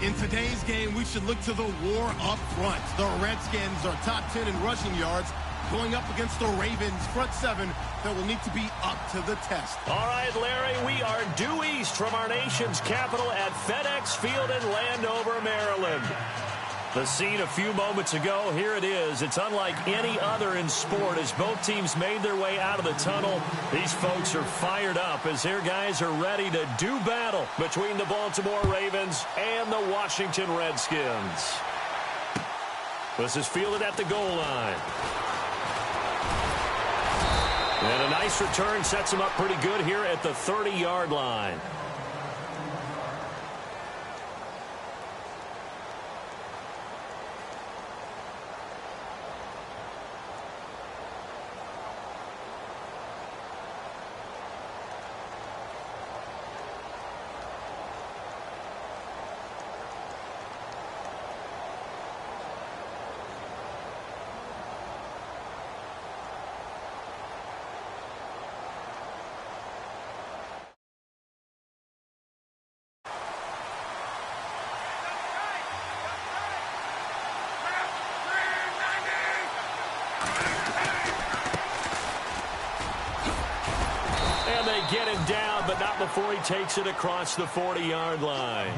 In today's game, we should look to the war up front. The Redskins are top 10 in rushing yards, going up against the Ravens front seven that will need to be up to the test. All right, Larry, we are due east from our nation's capital at FedEx Field in Landover, Maryland. The scene a few moments ago, here it is. It's unlike any other in sport as both teams made their way out of the tunnel. These folks are fired up as their guys are ready to do battle between the Baltimore Ravens and the Washington Redskins. This is fielded at the goal line. And a nice return sets him up pretty good here at the 30-yard line. Get him down, but not before he takes it across the 40-yard line.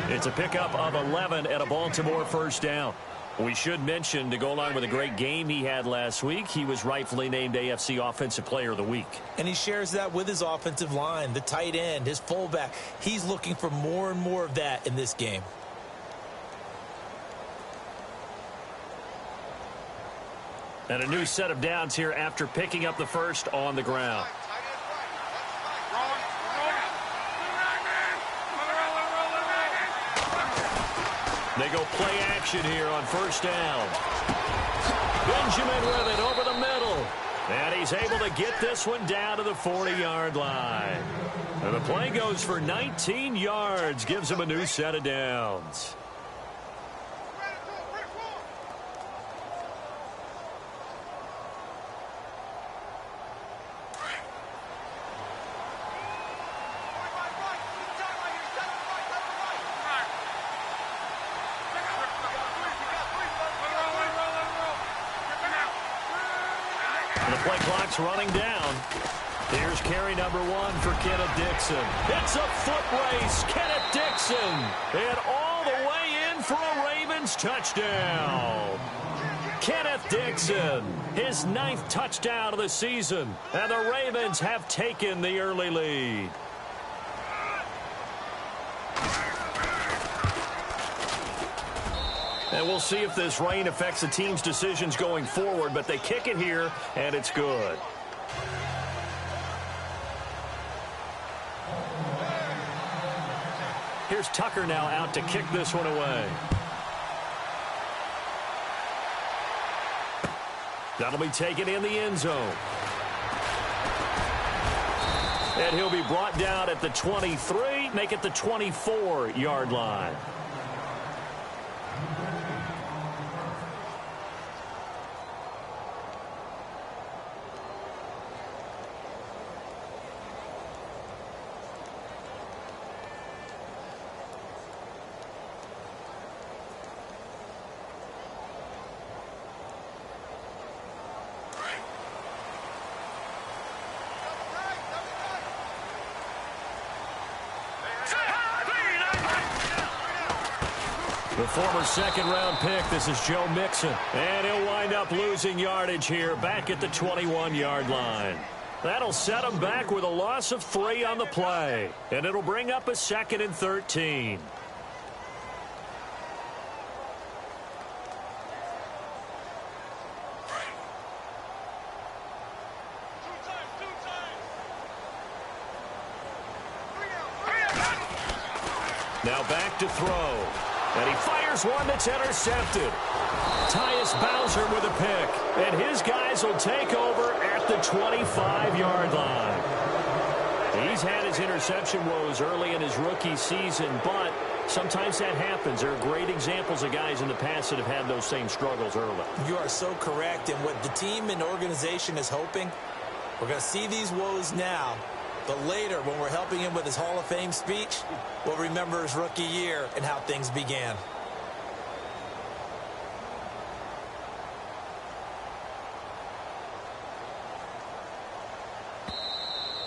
It's a pickup of 11 and a Baltimore first down. We should mention, to go along with a great game he had last week, he was rightfully named AFC Offensive Player of the Week. And he shares that with his offensive line, the tight end, his fullback. He's looking for more and more of that in this game. And a new set of downs here after picking up the first on the ground. They go play action here on first down. Benjamin with it over the middle. And he's able to get this one down to the 40-yard line. And the play goes for 19 yards, gives him a new set of downs. Play clock's running down. Here's carry number 1 for Kenneth Dixon. It's a foot race. Kenneth Dixon. And all the way in for a Ravens touchdown. Kenneth Dixon, his 9th touchdown of the season. And the Ravens have taken the early lead. And we'll see if this rain affects the team's decisions going forward, but they kick it here, and it's good. Here's Tucker now out to kick this one away. That'll be taken in the end zone. And he'll be brought down at the 23, make it the 24-yard line. The former second-round pick, this is Joe Mixon. And he'll wind up losing yardage here back at the 21-yard line. That'll set him back with a loss of 3 on the play. And it'll bring up a 2nd and 13. Now back to throw. And he fires one that's intercepted. Tyus Bowser with a pick. And his guys will take over at the 25-yard line. He's had his interception woes early in his rookie season, but sometimes that happens. There are great examples of guys in the past that have had those same struggles early. You are so correct. And what the team and organization is hoping, we're going to see these woes now. But later, when we're helping him with his Hall of Fame speech, we'll remember his rookie year and how things began.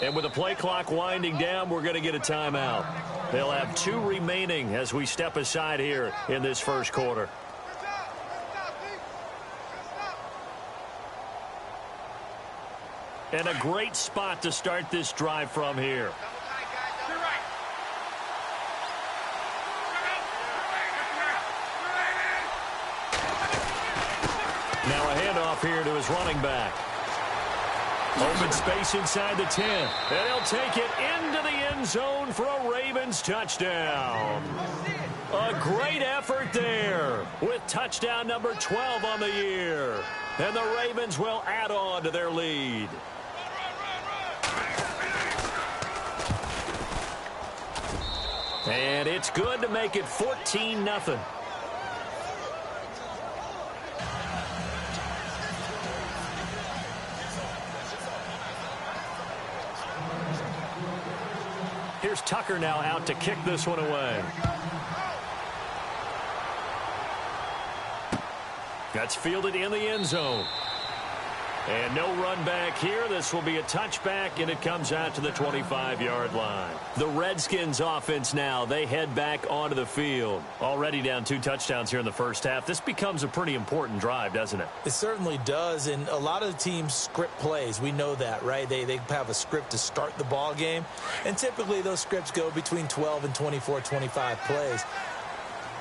And with the play clock winding down, we're going to get a timeout. They'll have 2 remaining as we step aside here in this first quarter. And a great spot to start this drive from here. Now a handoff here to his running back. Open space inside the 10. And he'll take it into the end zone for a Ravens touchdown. A great effort there with touchdown number 12 on the year. And the Ravens will add on to their lead. And it's good to make it 14-0. Here's Tucker now out to kick this one away. That's fielded in the end zone. And no run back here. This will be a touchback, and it comes out to the 25-yard line. The Redskins offense now, they head back onto the field. Already down 2 touchdowns here in the first half. This becomes a pretty important drive, doesn't it? It certainly does, and a lot of the teams script plays. We know that, right? They have a script to start the ball game, and typically those scripts go between 12 and 24, 25 plays.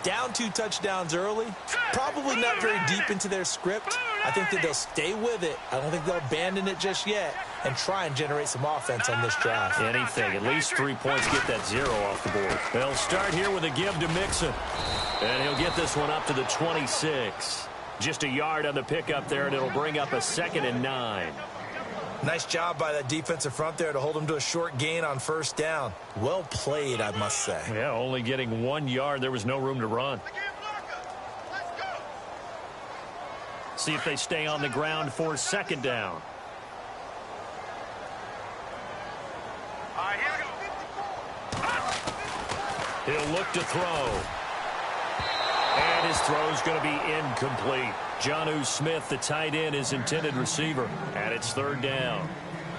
Down 2 touchdowns early, probably not very deep into their script. I think that they'll stay with it. I don't think they'll abandon it just yet and try and generate some offense on this drive. Anything. At least 3 points, get that 0 off the board. They'll start here with a give to Mixon. And he'll get this one up to the 26. Just a yard on the pickup there, and it'll bring up a 2nd and 9. Nice job by that defensive front there to hold him to a short gain on first down. Well played, I must say. Yeah, only getting 1 yard. There was no room to run. See if they stay on the ground for 2nd down. He'll look to throw. And his throw's going to be incomplete. Jonnu Smith, the tight end, is intended receiver. And it's 3rd down.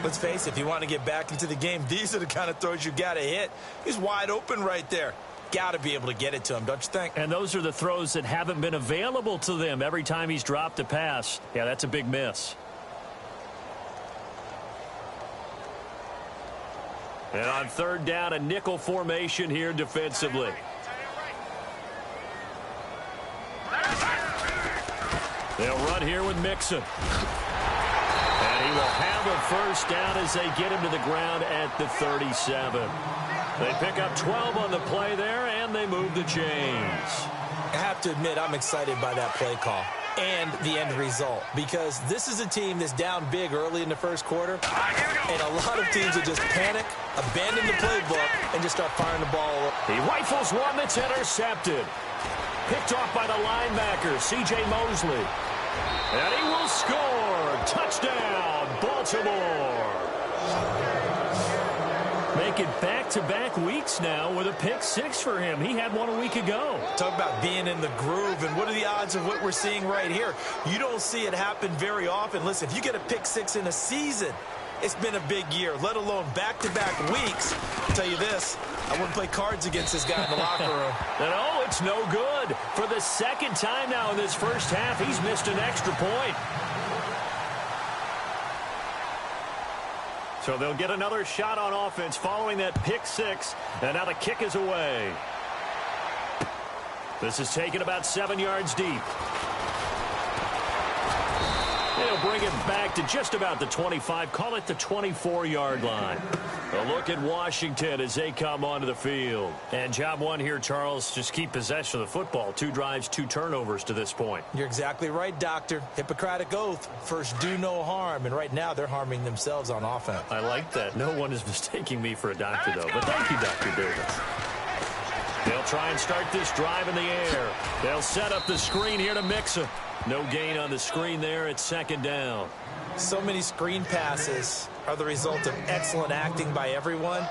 Let's face it, if you want to get back into the game, these are the kind of throws you got to hit. He's wide open right there. Got to be able to get it to him, don't you think? And those are the throws that haven't been available to them every time he's dropped a pass. Yeah, that's a big miss. And on 3rd down, a nickel formation here defensively. They'll run here with Mixon. And he will have a first down as they get him to the ground at the 37. They pick up 12 on the play there, and they move the chains. I have to admit, I'm excited by that play call and the end result, because this is a team that's down big early in the first quarter, and a lot of teams will just panic, abandon the playbook, and just start firing the ball. He rifles one that's intercepted. Picked off by the linebacker, C.J. Mosley. And he will score. Touchdown, Baltimore. Make it back-to-back weeks now with a pick 6 for him. He had one a week ago. Talk about being in the groove, and what are the odds of what we're seeing right here? You don't see it happen very often. Listen, if you get a pick 6 in a season, it's been a big year, let alone back-to-back weeks. I'll tell you this, I wouldn't play cards against this guy in the locker room. No, it's no good. For the 2nd time now in this first half, he's missed an extra point. So they'll get another shot on offense following that pick 6, and now the kick is away. This is taken about 7 yards deep. They'll bring it back to just about the 25, call it the 24-yard line. A look at Washington as they come onto the field. And job one here, Charles, just keep possession of the football. 2 drives, 2 turnovers to this point. You're exactly right, Doctor. Hippocratic oath. First, do no harm. And right now, they're harming themselves on offense. I like that. No one is mistaking me for a doctor, though. But thank you, Dr. Davis. They'll try and start this drive in the air. They'll set up the screen here to Mixon. No gain on the screen there. It's second down. So many screen passes are the result of excellent acting by everyone.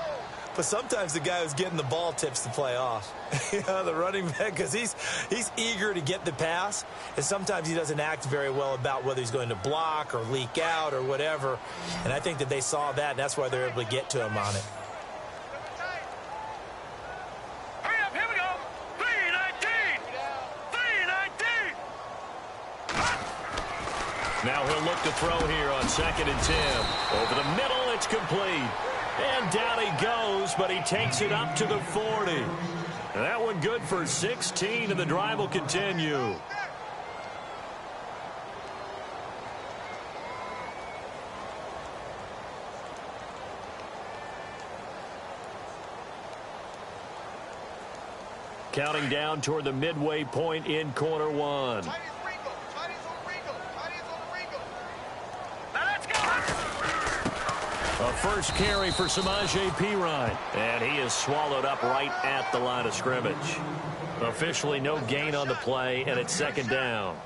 But sometimes the guy who's getting the ball tips the play off. The running back, because he's eager to get the pass, and sometimes he doesn't act very well about whether he's going to block or leak out or whatever. And I think that they saw that, and that's why they're able to get to him on it. Hurry up, here we go. 319. 319. Now he'll look to throw here on 2nd and 10. Over the middle, it's complete. And down he goes, but he takes it up to the 40. And that one good for 16, and the drive will continue. Counting down toward the midway point in quarter one. A first carry for Samaje Perine, and he is swallowed up right at the line of scrimmage. Officially no gain on the play, and it's second down.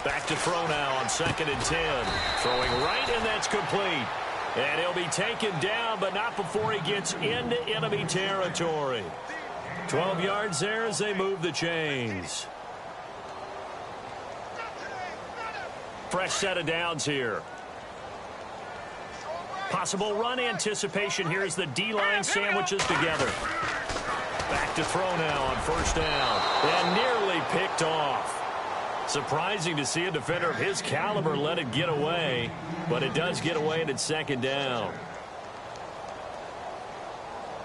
Back to throw now on 2nd and 10. Throwing right, and that's complete. And he'll be taken down, but not before he gets into enemy territory. 12 yards there as they move the chains. Fresh set of downs here. Possible run anticipation here as the D-line sandwiches together. Back to throw now on 1st down. And nearly picked off. Surprising to see a defender of his caliber let it get away, but it does get away, and it's 2nd down.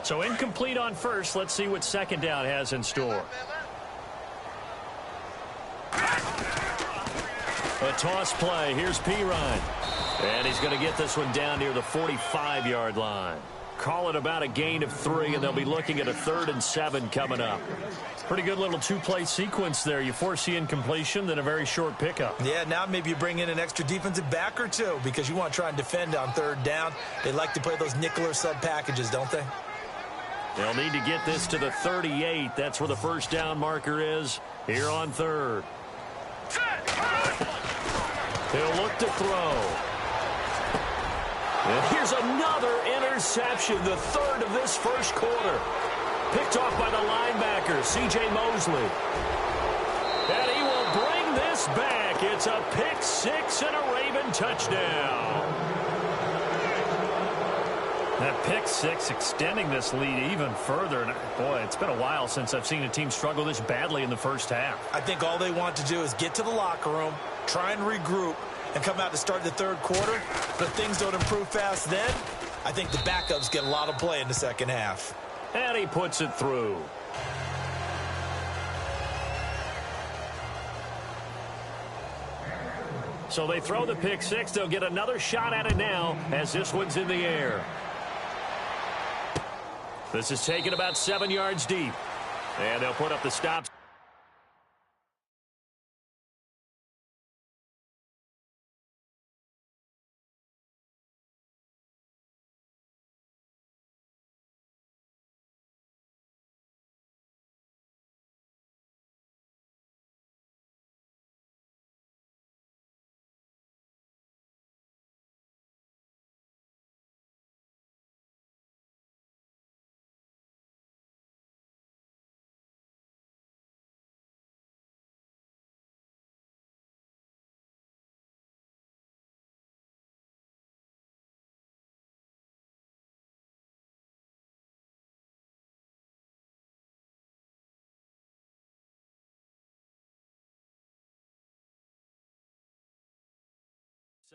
So incomplete on 1st. Let's see what 2nd down has in store. A toss play. Here's Perine. And he's going to get this one down near the 45-yard line. Call it about a gain of 3, and they'll be looking at a 3rd and 7 coming up. Pretty good little two-play sequence there. You force the incompletion, then a very short pickup. Yeah, now maybe you bring in an extra defensive back or two because you want to try and defend on 3rd down. They like to play those nickel or sub packages, don't they? They'll need to get this to the 38. That's where the 1st down marker is here on 3rd. He'll look to throw. And here's another interception, the 3rd of this 1st quarter. Picked off by the linebacker, C.J. Mosley. And he will bring this back. It's a pick 6 and a Raven touchdown. That pick 6 extending this lead even further. And boy, it's been a while since I've seen a team struggle this badly in the 1st half. I think all they want to do is get to the locker room, try and regroup, and come out to start the 3rd quarter. But things don't improve fast then. I think the backups get a lot of play in the 2nd half. And he puts it through. So they throw the pick 6. They'll get another shot at it now as this one's in the air. This is taken about 7 yards deep. And they'll put up the stop.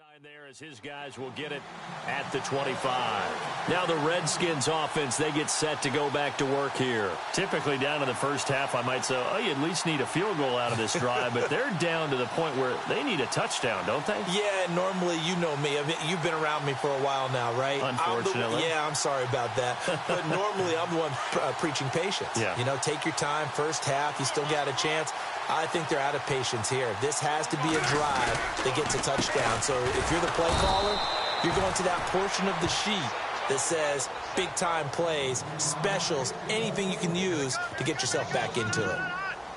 Sign there as his guys will get it at the 25. Now the Redskins offense, they get set to go back to work here. Typically down in the first half, I might say, oh, you at least need a field goal out of this drive, but they're down to the point where they need a touchdown, don't they? Yeah, normally, you know me. I mean, you've been around me for a while now, right? Unfortunately. I'm sorry about that. But normally, I'm the one preaching patience. Yeah. You know, take your time. First half, you still got a chance. I think they're out of patience here. This has to be a drive that gets a touchdown. So if you're the play caller, you're going to that portion of the sheet that says big-time plays, specials, anything you can use to get yourself back into it.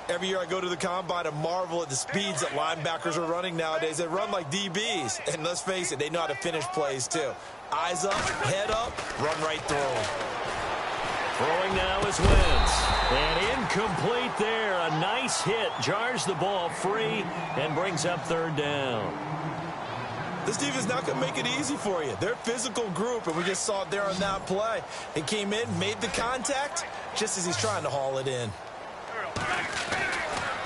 Every year I go to the combine and marvel at the speeds that linebackers are running nowadays. They run like DBs. And let's face it, they know how to finish plays too. Eyes up, head up, run right through them. Throwing now is Wentz. And incomplete there. A nice hit. Jars the ball free and brings up third down. This defense is not going to make it easy for you. They're a physical group, and we just saw it there on that play. He came in, made the contact, just as he's trying to haul it in.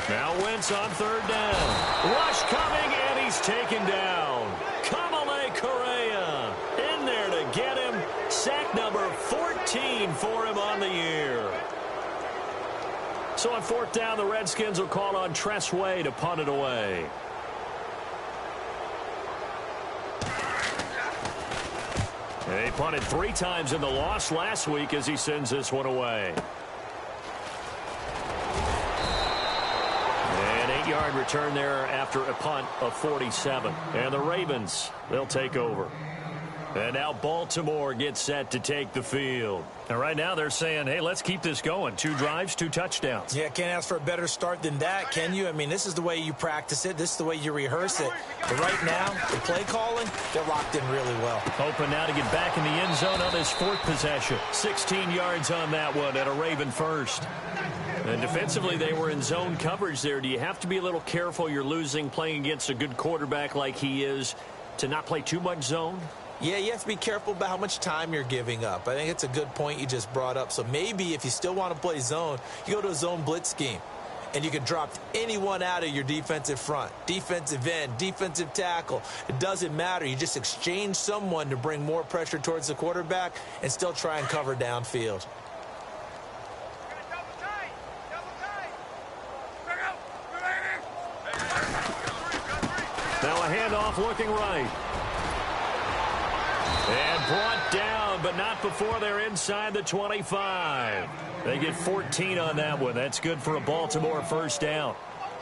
Now Wentz on third down. Rush coming, and he's taken down. Kamale Correa in there to get him. Sack number 14 for him on the year. So on fourth down, the Redskins will call on Tress Way to punt it away. They punted 3 times in the loss last week as he sends this one away. An 8-yard return there after a punt of 47. And the Ravens, they'll take over. And now Baltimore gets set to take the field. And right now they're saying, hey, let's keep this going. 2 drives, 2 touchdowns. Yeah, can't ask for a better start than that, can you? I mean, this is the way you practice it. This is the way you rehearse it. But right now, the play calling, they're locked in really well. Hoping now to get back in the end zone on his 4th possession. 16 yards on that one at a Raven first. And defensively, they were in zone coverage there. Do you have to be a little careful? You're losing playing against a good quarterback like he is to not play too much zone? Yeah, you have to be careful about how much time you're giving up. I think it's a good point you just brought up. So maybe if you still want to play zone, you go to a zone blitz scheme. And you can drop anyone out of your defensive front, defensive end, defensive tackle. It doesn't matter. You just exchange someone to bring more pressure towards the quarterback and still try and cover downfield. Now a handoff looking right. And brought down, but not before they're inside the 25. They get 14 on that one. That's good for a Baltimore first down.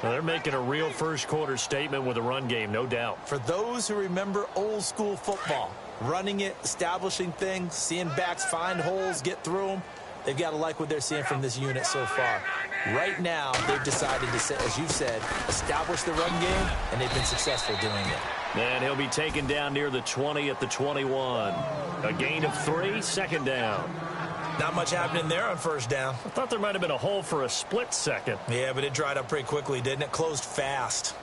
Well, they're making a real first-quarter statement with a run game, no doubt. For those who remember old-school football, running it, establishing things, seeing backs find holes, get through them, they've got to like what they're seeing from this unit so far. Right now, they've decided to, as you said, establish the run game, and they've been successful doing it. And he'll be taken down near the 20 at the 21. A gain of 3, second down. Not much happening there on first down. I thought there might have been a hole for a split second. Yeah, but it dried up pretty quickly, didn't it? Closed fast.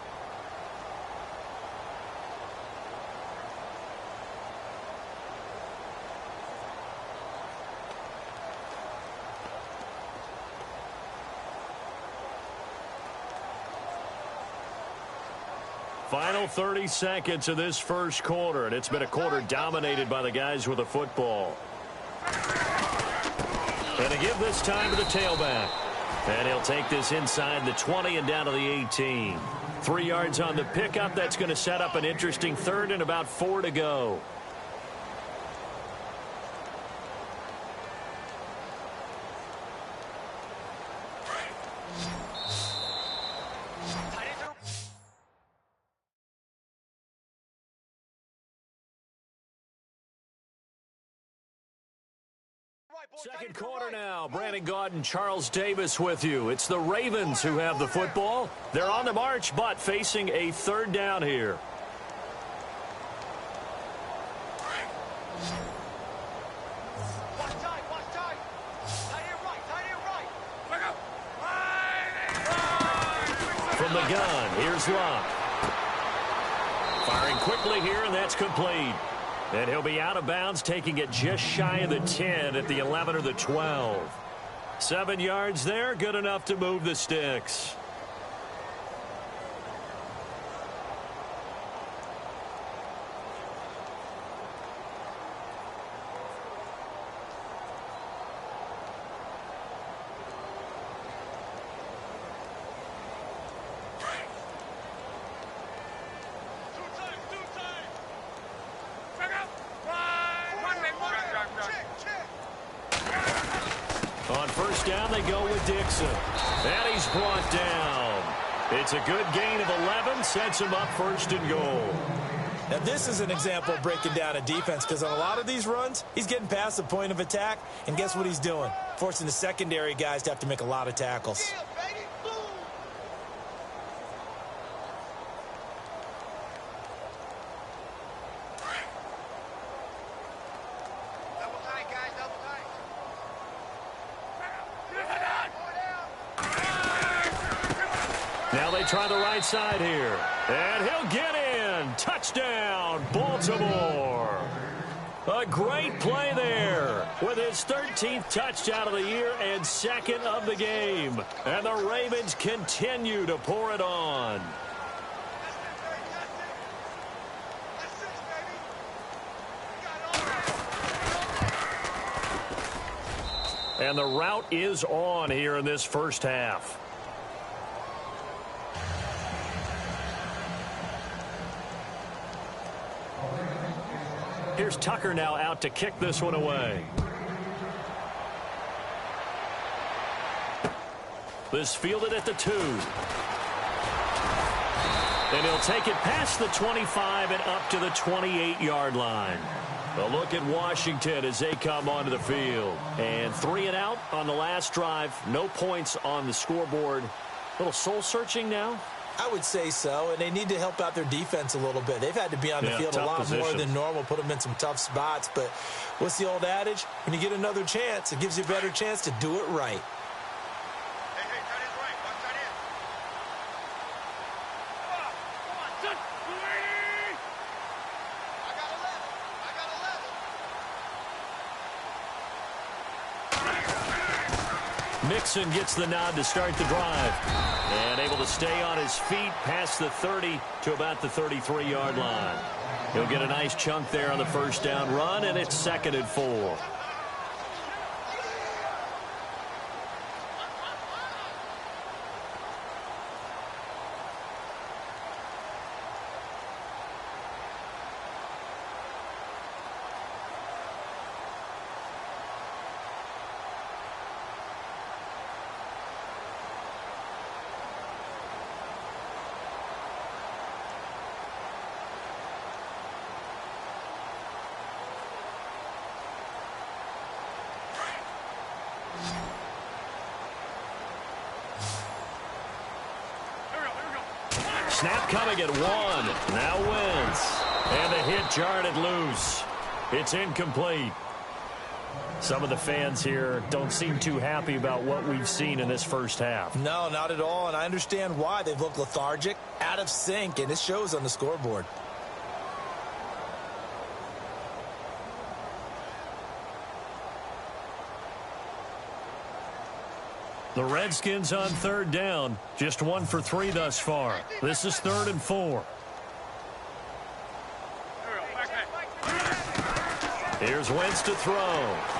Final 30 seconds of this first quarter, and it's been a quarter dominated by the guys with the football. And to give this time to the tailback. And he'll take this inside the 20 and down to the 18. 3 yards on the pickup. That's going to set up an interesting third and about 4 to go. Second quarter now. Brandon Gaudin, Charles Davis with you. It's the Ravens who have the football. They're on the march, but facing a third down here. From the gun, here's Luck. Firing quickly here, and that's complete. And he'll be out of bounds, taking it just shy of the 10 at the 11 or the 12. 7 yards there, good enough to move the sticks. first down, they go with Dixon. And he's brought down. It's a good gain of 11, sets him up first and goal. Now, this is an example of breaking down a defense, because on a lot of these runs, he's getting past the point of attack, and guess what he's doing? Forcing the secondary guys to have to make a lot of tackles. Now they try the right side here. And he'll get in. Touchdown, Baltimore. A great play there with his 13th touchdown of the year and second of the game. And the Ravens continue to pour it on. And the route is on here in this first half. Here's Tucker now out to kick this one away. This fielded at the 2. And he'll take it past the 25 and up to the 28-yard line. A look at Washington as they come onto the field. And 3 and out on the last drive. No points on the scoreboard. A little soul-searching now. I would say so, and they need to help out their defense a little bit. They've had to be on the field a lot more than normal, put them in some tough spots. But what's the old adage? When you get another chance, it gives you a better chance to do it right. Mixon gets the nod to start the drive. And able to stay on his feet past the 30 to about the 33-yard line. He'll get a nice chunk there on the first down run, and it's 2nd and 4. Snap coming at 1. Now Wentz. And the hit jarred it loose. It's incomplete. Some of the fans here don't seem too happy about what we've seen in this first half. No, not at all, and I understand why. They've looked lethargic, out of sync, and it shows on the scoreboard. The Redskins on 3rd down. Just 1 for 3 thus far. This is 3rd and 4. Here's Wentz to throw.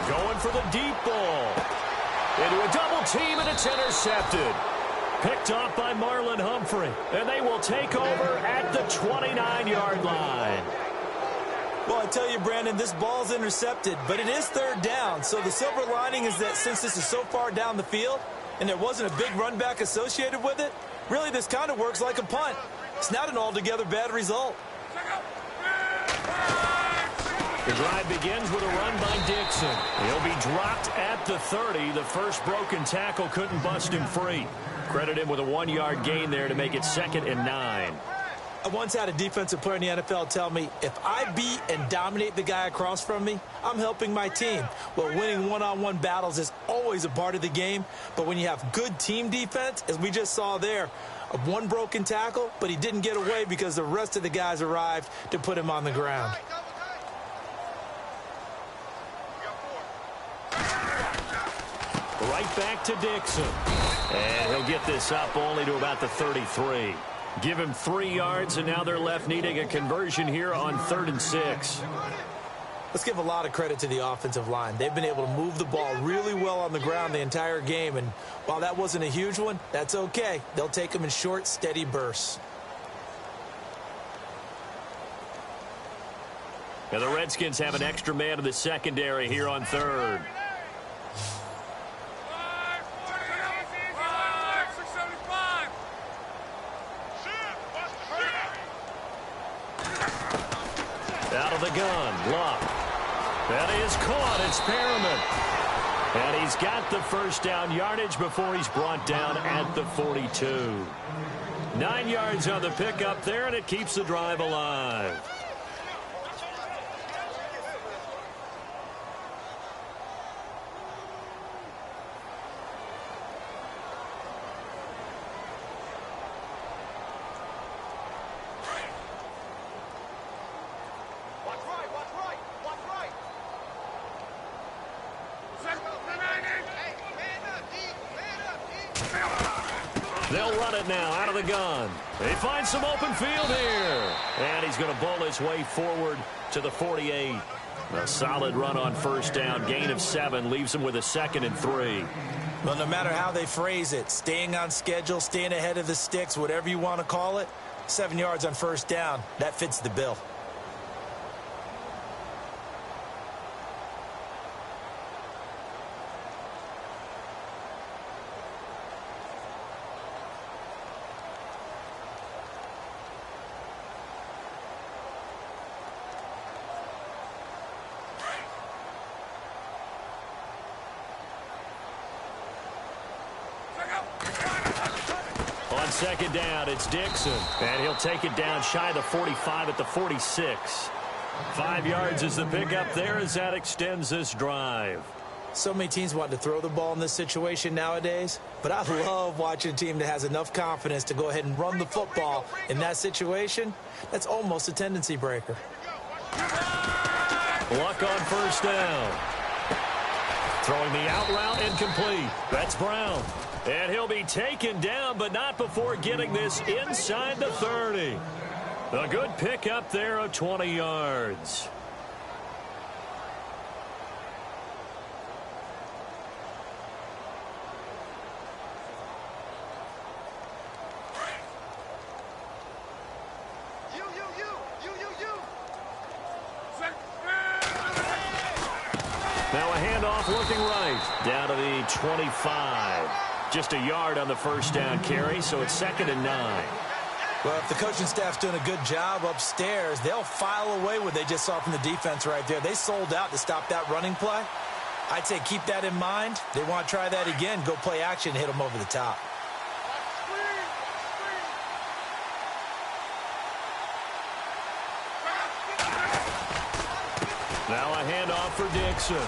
Going for the deep ball. Into a double team, and it's intercepted. Picked off by Marlon Humphrey. And they will take over at the 29-yard line. Well, I tell you, Brandon, this ball's intercepted, but it is 3rd down. So the silver lining is that since this is so far down the field, and there wasn't a big run back associated with it, really this kind of works like a punt. It's not an altogether bad result. The drive begins with a run by Dixon. He'll be dropped at the 30. The first broken tackle couldn't bust him free. Credit him with a 1-yard gain there to make it 2nd and 9. I once had a defensive player in the NFL tell me, if I beat and dominate the guy across from me, I'm helping my team. Well, winning one-on-one battles is always a part of the game, but when you have good team defense, as we just saw there, one broken tackle, but he didn't get away because the rest of the guys arrived to put him on the ground. Right back to Dixon. And he'll get this up only to about the 33. Give him 3 yards, and now they're left needing a conversion here on 3rd and 6. Let's give a lot of credit to the offensive line. They've been able to move the ball really well on the ground the entire game, and while that wasn't a huge one, that's okay. They'll take them in short, steady bursts. Now the Redskins have an extra man in the secondary here on 3rd. Out of the gun, Luck. That is caught. It's Perriman. And he's got the first down yardage before he's brought down at the 42. 9 yards on the pickup there, and it keeps the drive alive. They'll run it now out of the gun. They find some open field here. And he's going to bowl his way forward to the 48. A solid run on first down. Gain of 7 leaves him with a 2nd and 3. Well, no matter how they phrase it, staying on schedule, staying ahead of the sticks, whatever you want to call it, 7 yards on first down, that fits the bill. On second down, it's Dixon. And he'll take it down shy of the 45 at the 46. 5 yards is the pickup there as that extends this drive. So many teams want to throw the ball in this situation nowadays, but I love watching a team that has enough confidence to go ahead and run the football in that situation. That's almost a tendency breaker. Luck on first down. Throwing the out route incomplete. That's Brown. And he'll be taken down, but not before getting this inside the 30. A good pickup there of 20 yards. Now a handoff looking right. Down to the 25. Just a yard on the first down carry, so it's 2nd and 9. Well, if the coaching staff's doing a good job upstairs, they'll file away what they just saw from the defense right there. They sold out to stop that running play. I'd say keep that in mind. They want to try that again. Go play action, hit them over the top. Now a handoff for Dixon.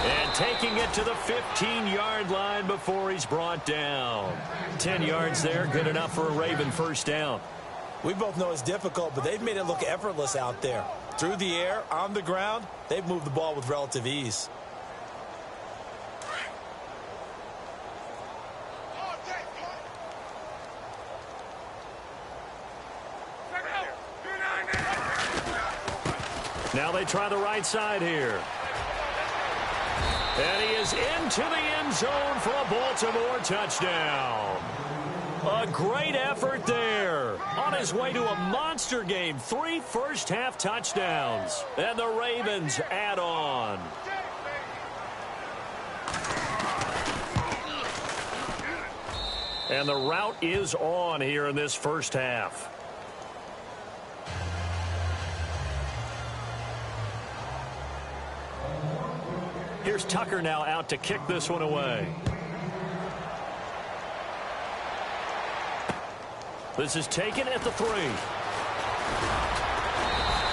And taking it to the 15-yard line before he's brought down. 10 yards there, good enough for a Raven first down. We both know it's difficult, but they've made it look effortless out there. Through the air, on the ground, they've moved the ball with relative ease. Now they try the right side here. And he is into the end zone for a Baltimore touchdown. A great effort there. On his way to a monster game. 3 first-half touchdowns. And the Ravens add on. And the route is on here in this first half. Here's Tucker now out to kick this one away. This is taken at the 3.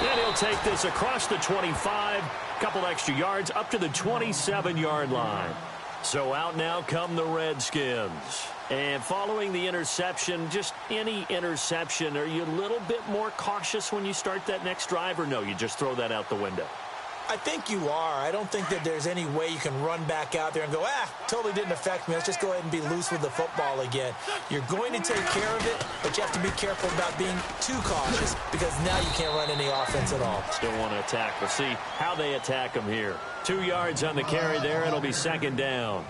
And he'll take this across the 25. Couple extra yards up to the 27-yard line. So out now come the Redskins. And following the interception, just any interception, are you a little bit more cautious when you start that next drive, or no, you just throw that out the window? I think you are. I don't think that there's any way you can run back out there and go, totally didn't affect me. Let's just go ahead and be loose with the football again. You're going to take care of it, but you have to be careful about being too cautious because now you can't run any offense at all. Still want to attack. We'll see how they attack him here. 2 yards on the carry there. It'll be 2nd down.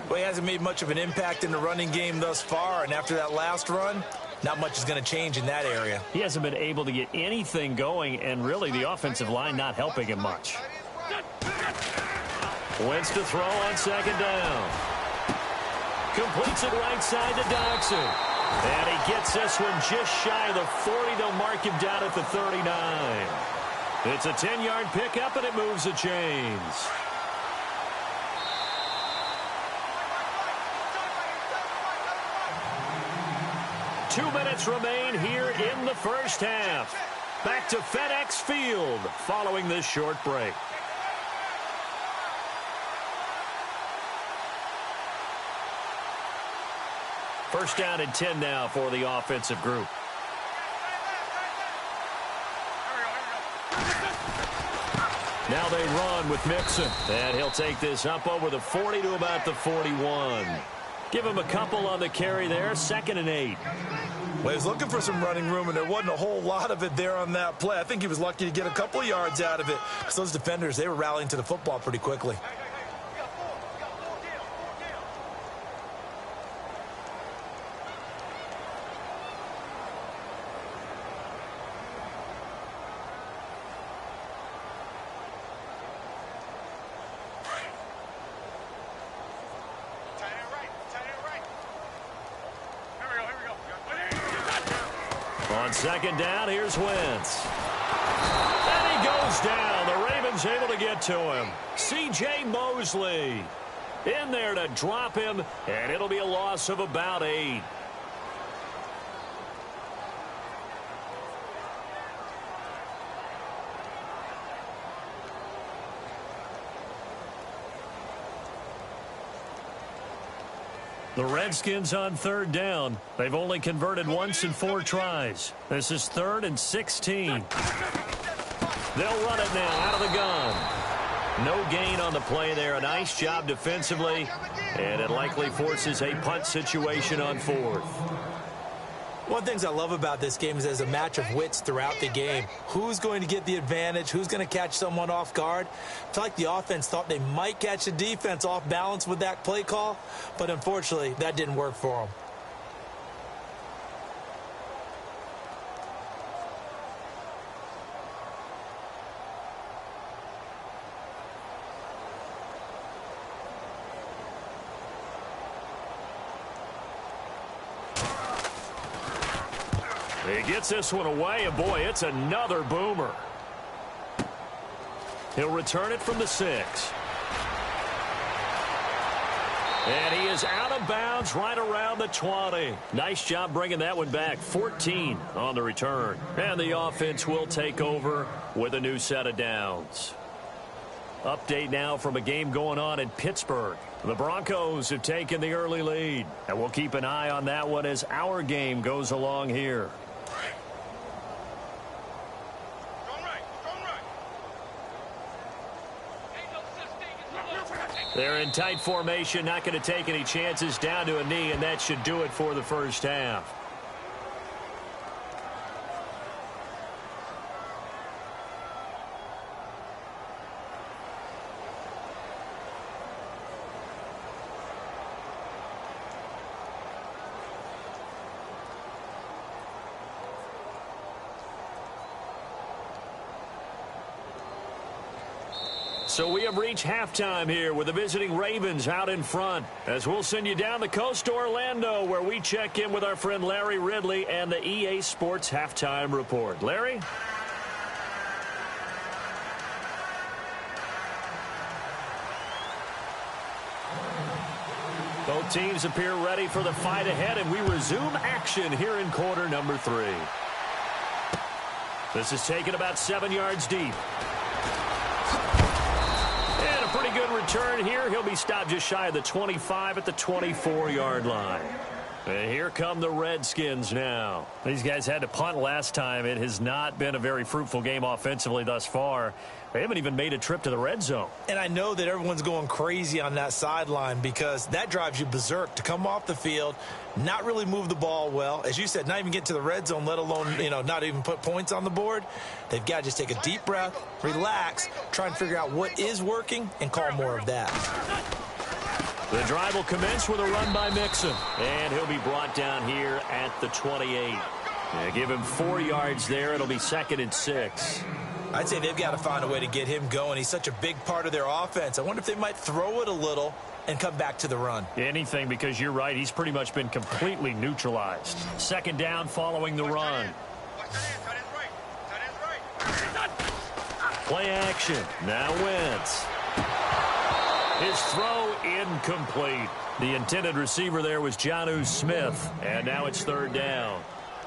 Well, he hasn't made much of an impact in the running game thus far, and after that last run, not much is going to change in that area. He hasn't been able to get anything going, and really the offensive line not helping him much. Wentz to throw on 2nd down. Completes it right side to Doxson. And he gets this one just shy of the 40. They'll mark him down at the 39. It's a 10-yard pickup, and it moves the chains. Two minutes remain here in the first half. Back to FedEx Field following this short break. First down and 10 now for the offensive group. Now they run with Mixon. And he'll take this up over the 40 to about the 41. Give him a couple on the carry there. 2nd and 8. Well, he was looking for some running room, and there wasn't a whole lot of it there on that play. I think he was lucky to get a couple of yards out of it. Because those defenders, they were rallying to the football pretty quickly. On 2nd down, here's Wentz. And he goes down. The Ravens able to get to him. C.J. Mosley in there to drop him, and it'll be a loss of about 8. The Redskins on 3rd down. They've only converted once in 4 tries. This is 3rd and 16. They'll run it now out of the gun. No gain on the play there. A nice job defensively. And it likely forces a punt situation on 4th. One of the things I love about this game is there's a match of wits throughout the game. Who's going to get the advantage? Who's going to catch someone off guard? I feel like the offense thought they might catch the defense off balance with that play call, but unfortunately, that didn't work for them. He gets this one away, and boy, it's another boomer. He'll return it from the 6. And he is out of bounds right around the 20. Nice job bringing that one back. 14 on the return. And the offense will take over with a new set of downs. Update now from a game going on in Pittsburgh. The Broncos have taken the early lead. And we'll keep an eye on that one as our game goes along here. They're in tight formation, not going to take any chances, down to a knee, and that should do it for the first half. So we have reached halftime here with the visiting Ravens out in front, as we'll send you down the coast to Orlando, where we check in with our friend Larry Ridley and the EA Sports Halftime Report. Larry? Both teams appear ready for the fight ahead, and we resume action here in quarter number 3. This is taken about 7 yards deep. Pretty good return here. He'll be stopped just shy of the 25 at the 24-yard line. And here come the Redskins now. These guys had to punt last time. It has not been a very fruitful game offensively thus far. They haven't even made a trip to the red zone. And I know that everyone's going crazy on that sideline because that drives you berserk to come off the field, not really move the ball well. As you said, not even get to the red zone, let alone, not even put points on the board. They've got to just take a deep breath, relax, try and figure out what is working, and call more of that. The drive will commence with a run by Mixon, and he'll be brought down here at the 28. Give him 4 yards there. It'll be 2nd and 6. I'd say they've got to find a way to get him going. He's such a big part of their offense. I wonder if they might throw it a little and come back to the run. Anything, because you're right. He's pretty much been completely neutralized. Second down following the run. Play action. Now Wentz. His throw incomplete. The intended receiver there was Jonnu Smith, and now it's third down.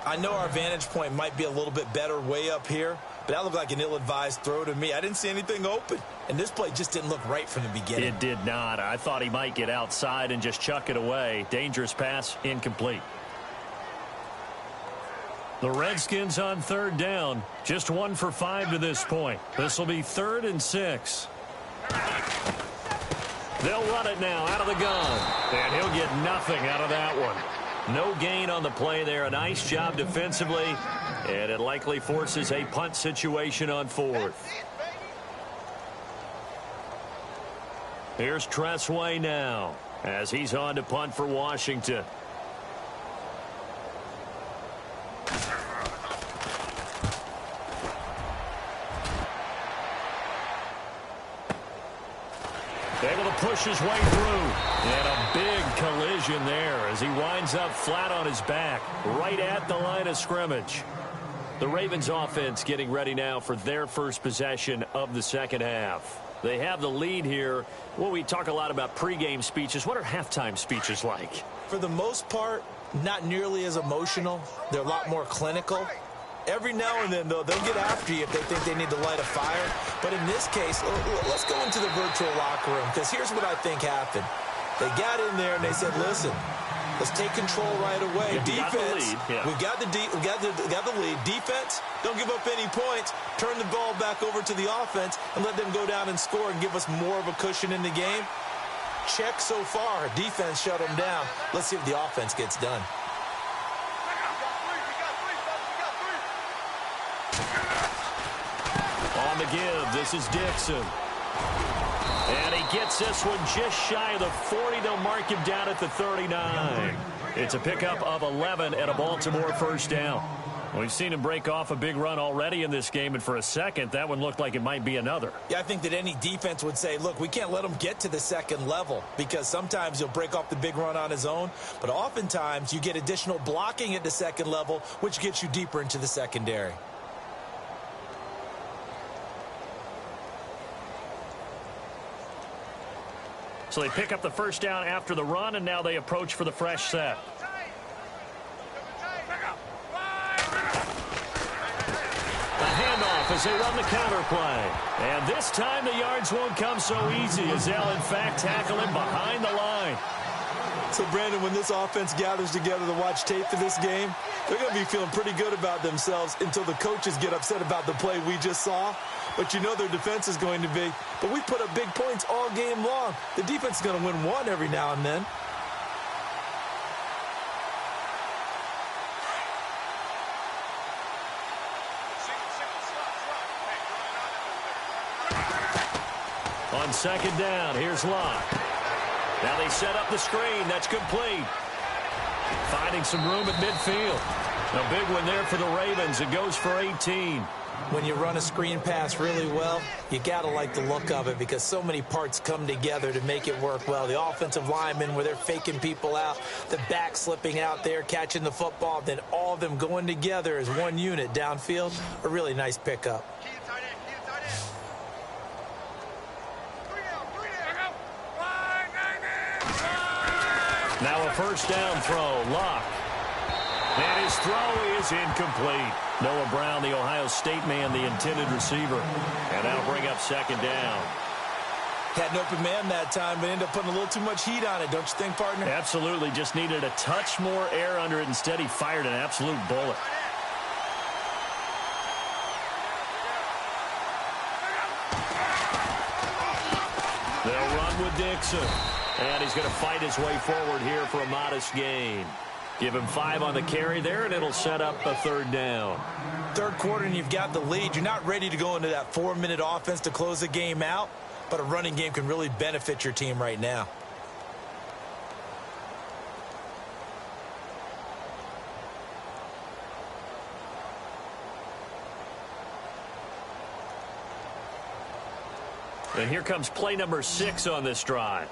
I know our vantage point might be a little bit better way up here, but that looked like an ill-advised throw to me. I didn't see anything open, and this play just didn't look right from the beginning. It did not. I thought he might get outside and just chuck it away. Dangerous pass, incomplete. The Redskins on third down. Just 1 for 5 to this point. This will be 3rd and 6. They'll run it now out of the gun. And he'll get nothing out of that one. No gain on the play there. A nice job defensively. And it likely forces a punt situation on 4th. Here's Tressway now as he's on to punt for Washington. Able to push his way through. And a big collision there as he winds up flat on his back right at the line of scrimmage. The Ravens offense getting ready now for their first possession of the second half. They have the lead here. Well, we talk a lot about pregame speeches. What are halftime speeches like? For the most part, not nearly as emotional. They're a lot more clinical. Every now and then, though, they'll get after you if they think they need to light a fire. But in this case, let's go into the virtual locker room, because here's what I think happened. They got in there and they said, listen, let's take control right away. Defense, we've got the lead. Defense, don't give up any points. Turn the ball back over to the offense and let them go down and score and give us more of a cushion in the game. Check so far. Defense shut them down. Let's see if the offense gets done. On the give, this is Dixon. And he gets this one just shy of the 40. They'll mark him down at the 39. It's a pickup of 11 and a Baltimore first down. We've seen him break off a big run already in this game, and for a second, that one looked like it might be another. Yeah, I think that any defense would say, look, we can't let him get to the second level, because sometimes he'll break off the big run on his own, but oftentimes you get additional blocking at the second level, which gets you deeper into the secondary. So they pick up the first down after the run, and now they approach for the fresh set. A handoff as they run the counter play. And this time the yards won't come so easy as they'll, in fact, tackle him behind the line. So, Brandon, when this offense gathers together to watch tape for this game, they're going to be feeling pretty good about themselves until the coaches get upset about the play we just saw. But you know their defense is going to be. But we put up big points all game long. The defense is going to win one every now and then. On second down, here's Locke. Now they set up the screen. That's complete. Finding some room at midfield. A big one there for the Ravens. It goes for 18. When you run a screen pass really well, you got to like the look of it because so many parts come together to make it work well. The offensive linemen, where they're faking people out, the back slipping out there, catching the football, then all of them going together as one unit downfield. A really nice pickup. Now a first down throw. Locke. And his throw is incomplete. Noah Brown, the Ohio State man, the intended receiver. And that'll bring up second down. Had an open man that time, but ended up putting a little too much heat on it, don't you think, partner? Absolutely. Just needed a touch more air under it. Instead, he fired an absolute bullet. They'll run with Dixon. And he's going to fight his way forward here for a modest gain. Give him 5 on the carry there, and it'll set up a third down. Third quarter, and you've got the lead. You're not ready to go into that 4-minute offense to close the game out, but a running game can really benefit your team right now. And here comes play number 6 on this drive.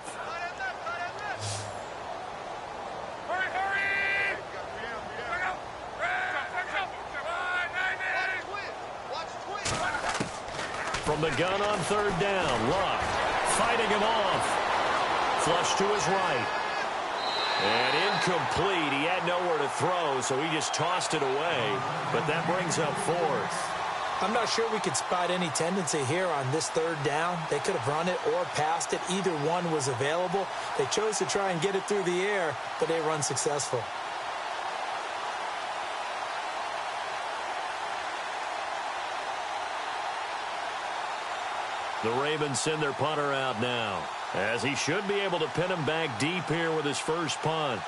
from the gun on third down. Luck fighting him off. Flush to his right. And incomplete. He had nowhere to throw, so he just tossed it away. But that brings up fourth. I'm not sure we could spot any tendency here on this third down. They could have run it or passed it. Either one was available. They chose to try and get it through the air, but they were unsuccessful. The Ravens send their punter out now, as he should be able to pin him back deep here with his first punt.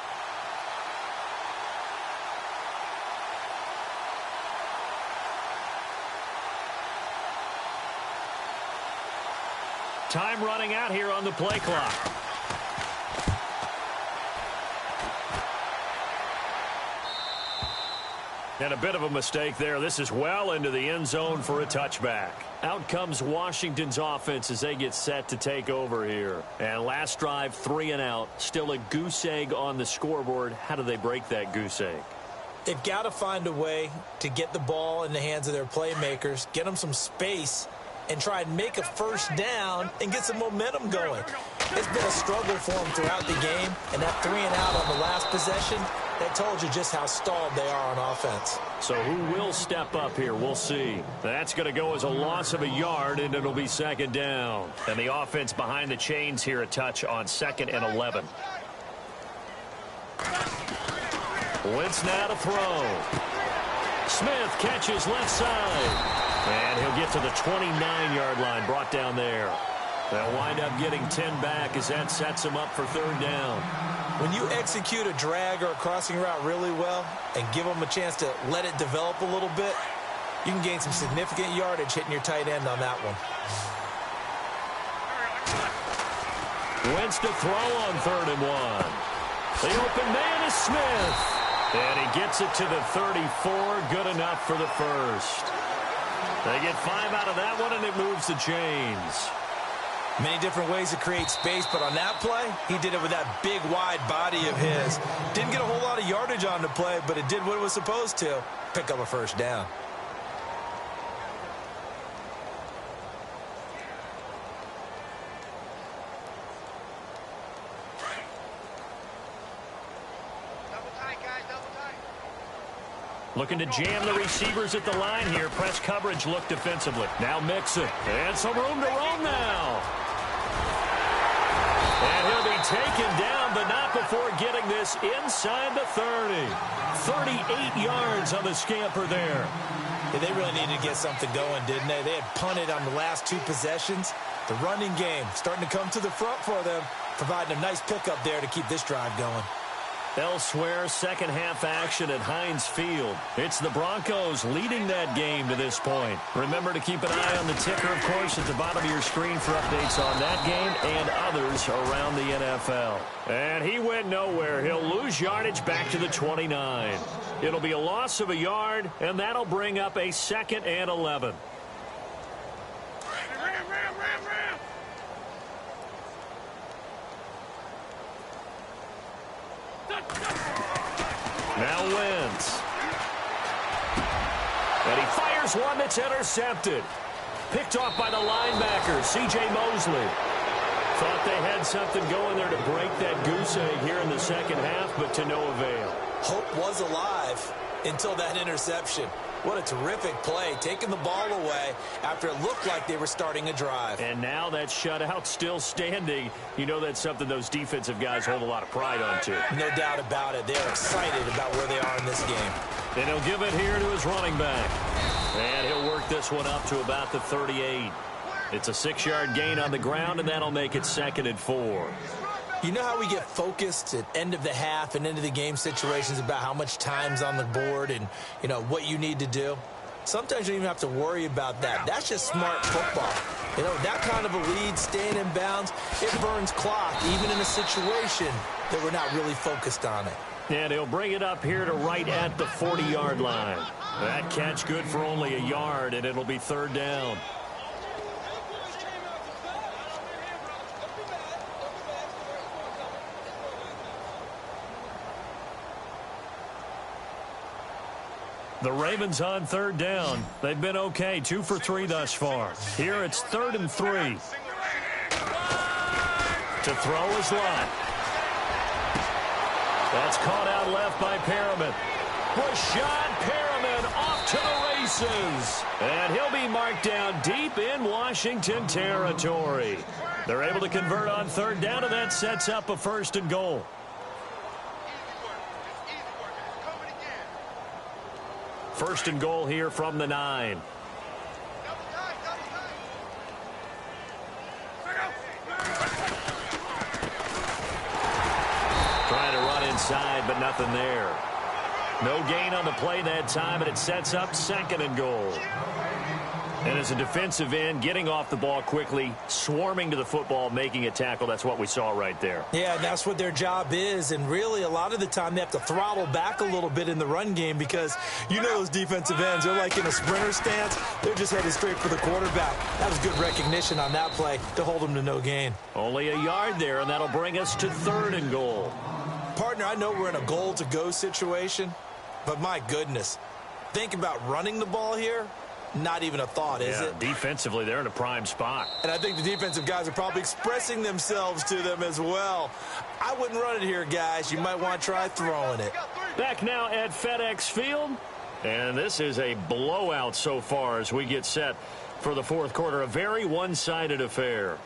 Time running out here on the play clock. And a bit of a mistake there. This is well into the end zone for a touchback. Out comes Washington's offense as they get set to take over here. And last drive, 3 and out. Still a goose egg on the scoreboard. How do they break that goose egg? They've got to find a way to get the ball in the hands of their playmakers, get them some space, and try and make a first down and get some momentum going. It's been a struggle for them throughout the game, and that 3 and out on the last possession, that told you just how stalled they are on offense. So who will step up here? We'll see. That's going to go as a loss of a yard, and it'll be second down. And the offense behind the chains here a touch on 2nd and 11. Wentz now to throw. Smith catches left side. And he'll get to the 29-yard line, brought down there. They'll wind up getting 10 back as that sets him up for third down. When you execute a drag or a crossing route really well and give them a chance to let it develop a little bit, you can gain some significant yardage hitting your tight end on that one. Wentz to throw on 3rd and 1. The open man is Smith. And he gets it to the 34. Good enough for the first. They get 5 out of that one, and it moves the chains. Many different ways to create space, but on that play, he did it with that big, wide body of his. Didn't get a whole lot of yardage on the play, but it did what it was supposed to. Pick up a first down. Looking to jam the receivers at the line here. Press coverage look defensively. Now Mixon. And some room to roam now. And he'll be taken down, but not before getting this inside the 30. 38 yards on the scamper there. Yeah, they really needed to get something going, didn't they? They had punted on the last 2 possessions. The running game starting to come to the front for them, providing a nice pickup there to keep this drive going. Elsewhere, second half action at Heinz Field. It's the Broncos leading that game to this point. Remember to keep an eye on the ticker, of course, at the bottom of your screen for updates on that game and others around the NFL. And he went nowhere. He'll lose yardage back to the 29. It'll be a loss of a yard, and that'll bring up a 2nd and 11. Now Wentz. And he fires one that's intercepted. Picked off by the linebacker, C.J. Mosley. Thought they had something going there to break that goose egg here in the second half, but to no avail. Hope was alive until that interception. What a terrific play, taking the ball away after it looked like they were starting a drive. And now that shutout still standing. You know that's something those defensive guys hold a lot of pride on, too. No doubt about it. They're excited about where they are in this game. And he'll give it here to his running back. And he'll work this one up to about the 38. It's a 6-yard gain on the ground, and that'll make it 2nd and 4. You know how we get focused at end of the half and into the game situations about how much time's on the board and, you know, what you need to do? Sometimes you don't even have to worry about that. That's just smart football. You know, that kind of a lead, staying in bounds, it burns clock, even in a situation that we're not really focused on it. And he'll bring it up here to right at the 40-yard line. That catch good for only a yard, and it'll be 3rd down. The Ravens on third down. They've been okay, 2 for 3 thus far. Here it's 3rd and 3. To throw is Lott. That's caught out left by Perriman. Rashad Perriman off to the races. And he'll be marked down deep in Washington territory. They're able to convert on third down, and that sets up a 1st and goal. First and goal here from the 9. Trying to run inside, but nothing there. No gain on the play that time, and it sets up 2nd and goal. And as a defensive end, getting off the ball quickly, swarming to the football, making a tackle, that's what we saw right there. Yeah, and that's what their job is. And really, a lot of the time, they have to throttle back a little bit in the run game because you know those defensive ends, they're like in a sprinter stance. They're just headed straight for the quarterback. That was good recognition on that play to hold them to no gain. Only a yard there, and that'll bring us to 3rd and goal. Partner, I know we're in a goal-to-go situation, but my goodness, think about running the ball here. Not even a thought, is it? Defensively, they're in a prime spot. And I think the defensive guys are probably expressing themselves to them as well. I wouldn't run it here, guys. You might want to try throwing it. Back now at FedEx Field. And this is a blowout so far as we get set for the 4th quarter. A very one-sided affair.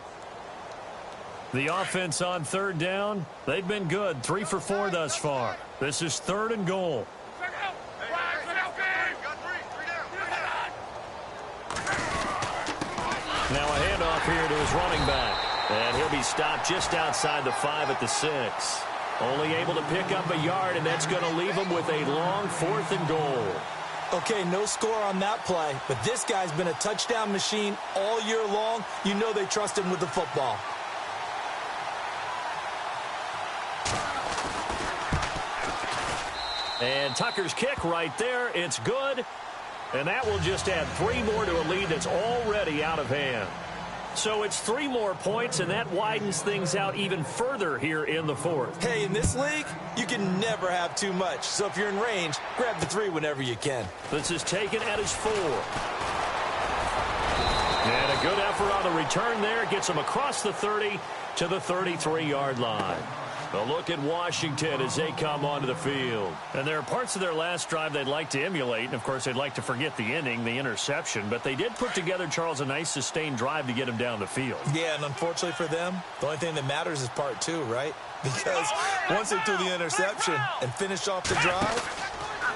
The offense on third down, they've been good. 3 for 4 thus far. This is 3rd and goal. Now a handoff here to his running back. And he'll be stopped just outside the 5 at the 6. Only able to pick up a yard, and that's going to leave him with a long 4th and goal. Okay, no score on that play, but this guy's been a touchdown machine all year long. You know they trust him with the football. And Tucker's kick right there. It's good. And that will just add 3 more to a lead that's already out of hand. So it's 3 more points, and that widens things out even further here in the 4th. Hey, in this league, you can never have too much. So if you're in range, grab the 3 whenever you can. This is taken at his 4. And a good effort on the return there. Gets him across the 30 to the 33-yard line. A look at Washington as they come onto the field. And there are parts of their last drive they'd like to emulate. And, of course, they'd like to forget the inning, the interception. But they did put together, Charles, a nice sustained drive to get him down the field. Yeah, and unfortunately for them, the only thing that matters is part 2, right? Because once they threw the interception and finished off the drive,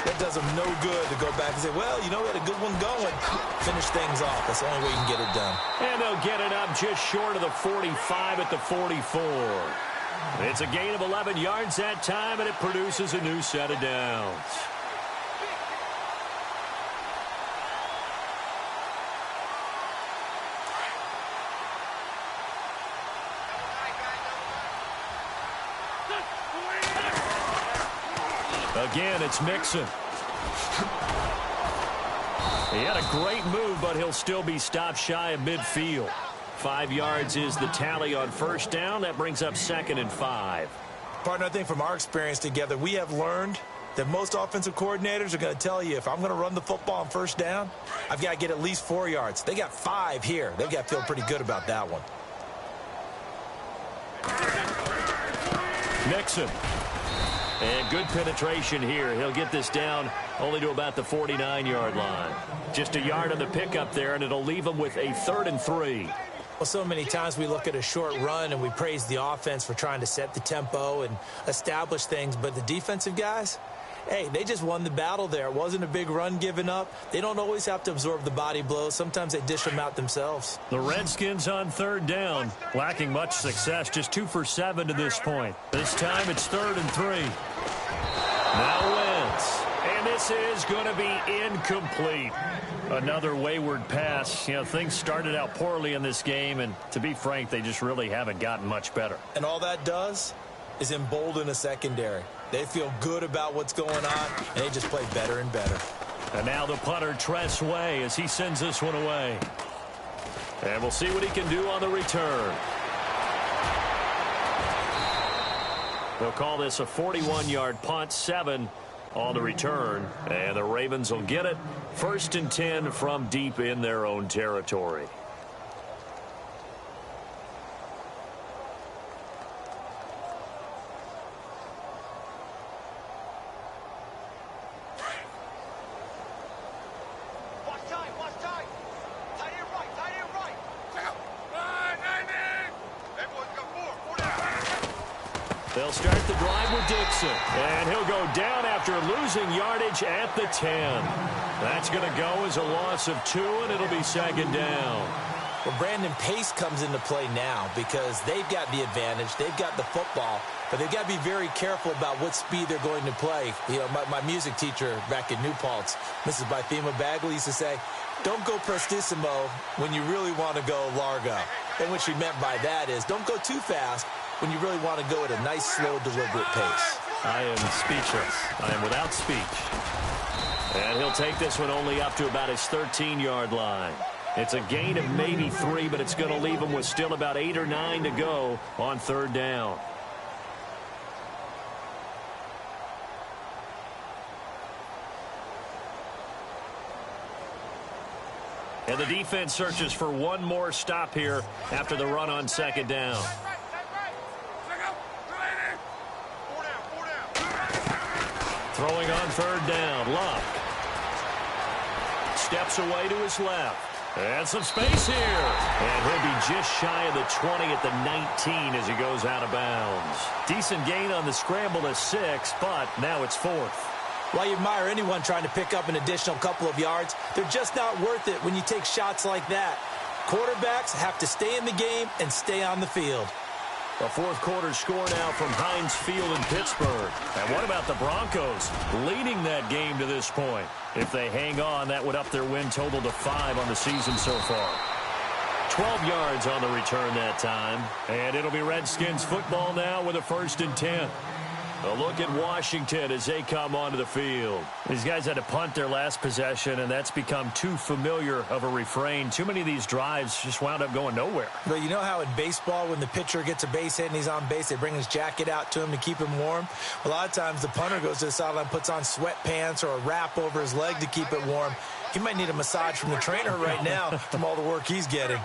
that does them no good to go back and say, well, you know, we had a good one going. Finish things off. That's the only way you can get it done. And they'll get it up just short of the 45 at the 44. It's a gain of 11 yards that time, and it produces a new set of downs. Again, it's Mixon. He had a great move, but he'll still be stopped shy of midfield. 5 yards is the tally on first down. That brings up 2nd and 5. Partner, I think from our experience together, we have learned that most offensive coordinators are going to tell you, if I'm going to run the football on first down, I've got to get at least 4 yards. They got 5 here. They've got to feel pretty good about that one. Nixon. And good penetration here. He'll get this down only to about the 49-yard line. Just a yard on the pickup there, and it'll leave him with a 3rd and 3. Well, so many times we look at a short run and we praise the offense for trying to set the tempo and establish things, but the defensive guys, hey, they just won the battle there. It wasn't a big run given up. They don't always have to absorb the body blows. Sometimes they dish them out themselves. The Redskins on third down, lacking much success, just 2 for 7 to this point. This time it's 3rd and 3. Now Wentz. And this is going to be incomplete. Another wayward pass. You know, things started out poorly in this game, and to be frank, they just really haven't gotten much better. And all that does is embolden a secondary. They feel good about what's going on, and they just play better and better. And now the punter, Tress Way, as he sends this one away. And we'll see what he can do on the return. They'll call this a 41-yard punt, 7 on the return, and the Ravens will get it. 1st and 10 from deep in their own territory. They'll start the drive with Dixon, and he'll go down after losing yardage at the 10. That's going to go as a loss of 2, and it'll be 2nd down. Well, Brandon, pace comes into play now because they've got the advantage. They've got the football, but they've got to be very careful about what speed they're going to play. You know, my music teacher back in New Paltz, Mrs. Bythema Bagley, used to say, don't go prestissimo when you really want to go largo. And what she meant by that is don't go too fast when you really want to go at a nice, slow, deliberate pace. I am speechless. I am without speech. And he'll take this one only up to about his 13-yard line. It's a gain of maybe 3, but it's going to leave him with still about 8 or 9 to go on 3rd down. And the defense searches for one more stop here after the run on 2nd down. Throwing on 3rd down, Luck. Steps away to his left. And some space here. And he'll be just shy of the 20 at the 19 as he goes out of bounds. Decent gain on the scramble to 6, but now it's 4th. While you admire anyone trying to pick up an additional couple of yards, they're just not worth it when you take shots like that. Quarterbacks have to stay in the game and stay on the field. A 4th quarter score now from Heinz Field in Pittsburgh. And what about the Broncos leading that game to this point? If they hang on, that would up their win total to 5 on the season so far. 12 yards on the return that time. And it'll be Redskins football now with a 1st and 10. A look at Washington as they come onto the field. These guys had to punt their last possession, and that's become too familiar of a refrain. Too many of these drives just wound up going nowhere. But you know how in baseball, when the pitcher gets a base hit and he's on base, they bring his jacket out to him to keep him warm? A lot of times the punter goes to the sideline, puts on sweatpants or a wrap over his leg to keep it warm. He might need a massage from the trainer right now from all the work he's getting.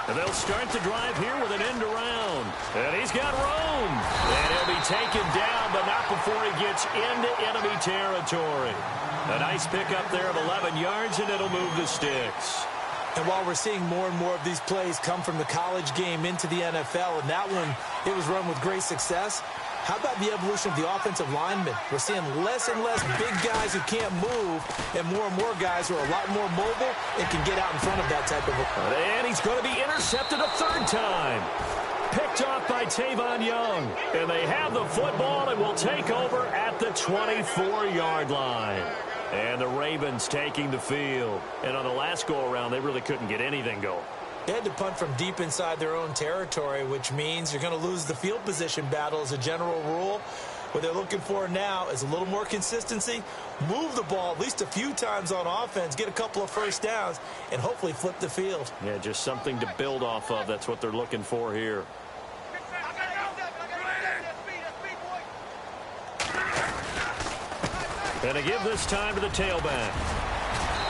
And they'll start the drive here with an end around. And he's got room. And he'll be taken down, but not before he gets into enemy territory. A nice pickup there of 11 yards, and it'll move the sticks. And while we're seeing more and more of these plays come from the college game into the NFL, and that one, it was run with great success, how about the evolution of the offensive linemen? We're seeing less and less big guys who can't move and more guys who are a lot more mobile and can get out in front of that type of a... And he's going to be intercepted a 3rd time. Picked off by Tavon Young. And they have the football and will take over at the 24-yard line. And the Ravens taking the field. And on the last go-around, they really couldn't get anything going. They had to punt from deep inside their own territory, which means you're going to lose the field position battle as a general rule. What they're looking for now is a little more consistency, move the ball at least a few times on offense, get a couple of 1st downs, and hopefully flip the field. Yeah, just something to build off of. That's what they're looking for here. And to give this time to the tailback.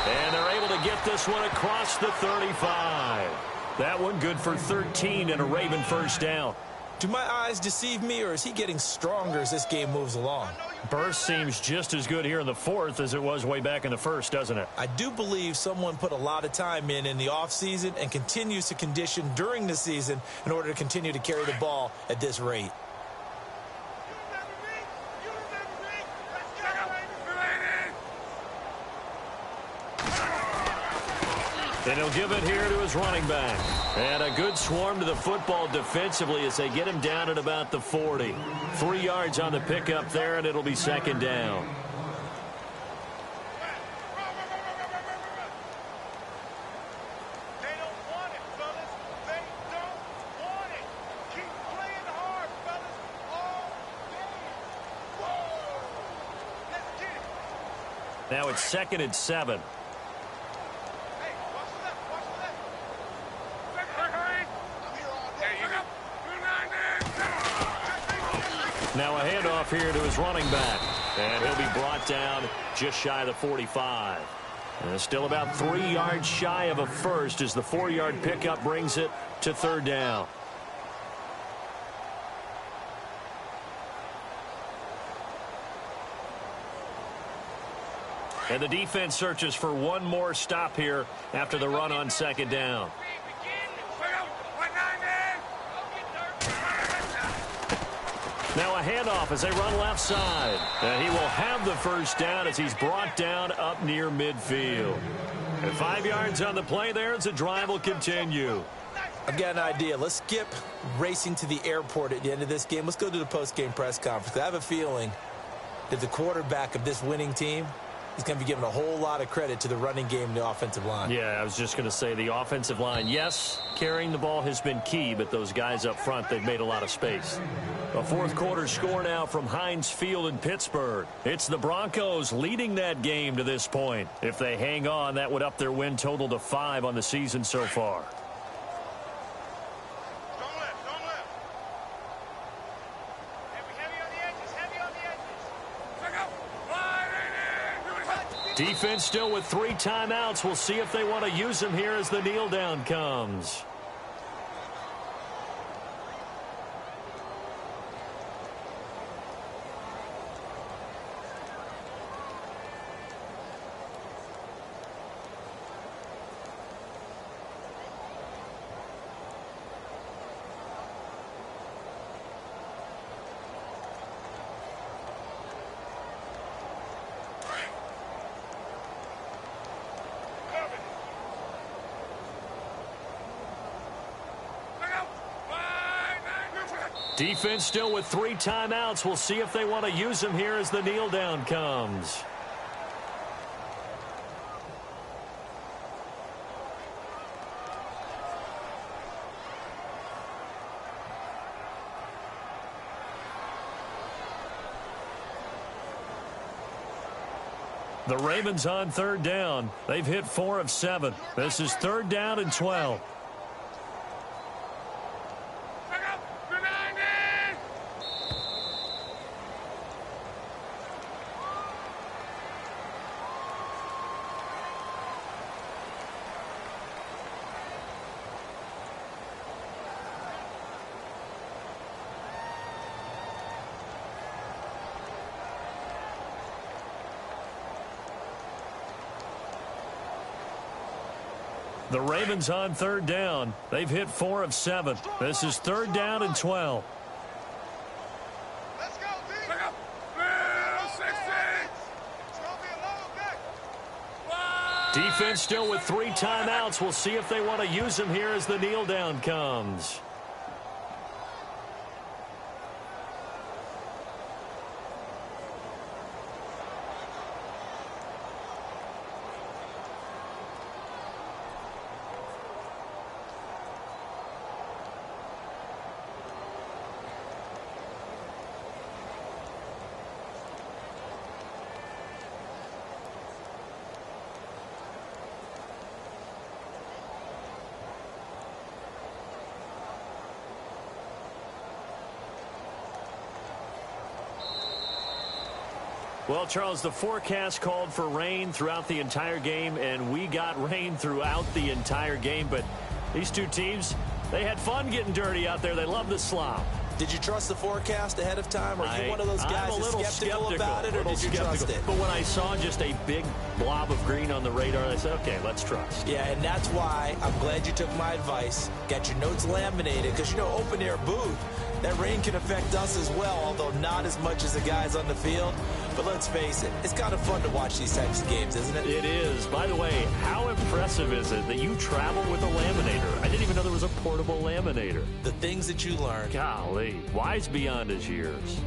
And they're able to get this one across the 35. That one good for 13 and a Raven 1st down. Do my eyes deceive me, or is he getting stronger as this game moves along? Burst seems just as good here in the 4th as it was way back in the 1st, doesn't it? I do believe someone put a lot of time in the offseason and continues to condition during the season in order to continue to carry the ball at this rate. And he'll give it here to his running back. And a good swarm to the football defensively as they get him down at about the 40. 3 yards on the pickup there, and it'll be 2nd down. They don't want it, fellas. They don't want it. Keep playing hard, fellas. All game. Whoa! Let's get it. Now it's 2nd and 7. Now a handoff here to his running back. And he'll be brought down just shy of the 45. And still about 3 yards shy of a first as the 4-yard pickup brings it to third down. And the defense searches for one more stop here after the run on second down. Now a handoff as they run left side. And he will have the first down as he's brought down up near midfield. And 5 yards on the play there as the drive will continue. I've got an idea. Let's skip racing to the airport at the end of this game. Let's go to the post-game press conference. I have a feeling that the quarterback of this winning team is going to be giving a whole lot of credit to the running game and the offensive line. Yeah, I was just going to say the offensive line. Yes, carrying the ball has been key, but those guys up front, they've made a lot of space. A fourth quarter score now from Heinz Field in Pittsburgh. It's the Broncos leading that game to this point. If they hang on, that would up their win total to 5 on the season so far. Defense still with 3 timeouts. We'll see if they want to use them here as the kneel down comes. Defense still with 3 timeouts. We'll see if they want to use them here as the kneel down comes. The Ravens on third down. They've hit 4 of 7. This is third down and 12. The Ravens on third down. They've hit 4 of 7. This is third down and 12. Let's go, D. Defense still with 3 timeouts. We'll see if they want to use them here as the kneel down comes. Well, Charles, the forecast called for rain throughout the entire game, and we got rain throughout the entire game. But these two teams, they had fun getting dirty out there. They love the slop. Did you trust the forecast ahead of time? Are you one of those guys that's skeptical about it, or did you trust it? But when I saw just a big blob of green on the radar, I said, okay, let's trust. Yeah, and that's why I'm glad you took my advice. Got your notes laminated, because, you know, open-air booth, that rain can affect us as well, although not as much as the guys on the field. But let's face it, it's kind of fun to watch these types of games, isn't it? It is. By the way, how impressive is it that you travel with a laminator? I didn't even know there was a portable laminator. The things that you learn. Golly, wise beyond his years.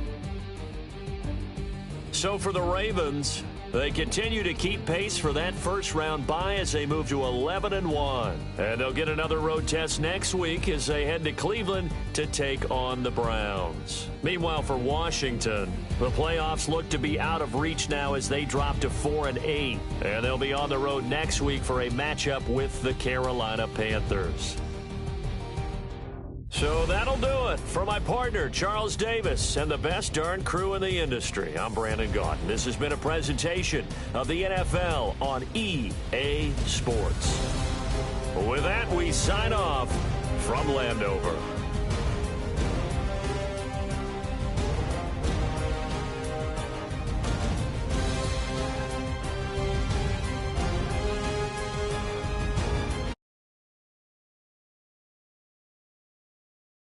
So for the Ravens, they continue to keep pace for that first-round bye as they move to 11-1. And they'll get another road test next week as they head to Cleveland to take on the Browns. Meanwhile, for Washington, the playoffs look to be out of reach now as they drop to 4-8. And they'll be on the road next week for a matchup with the Carolina Panthers. So that'll do it. For my partner, Charles Davis, and the best darn crew in the industry, I'm Brandon Gaudin. This has been a presentation of the NFL on EA Sports. With that, we sign off from Landover.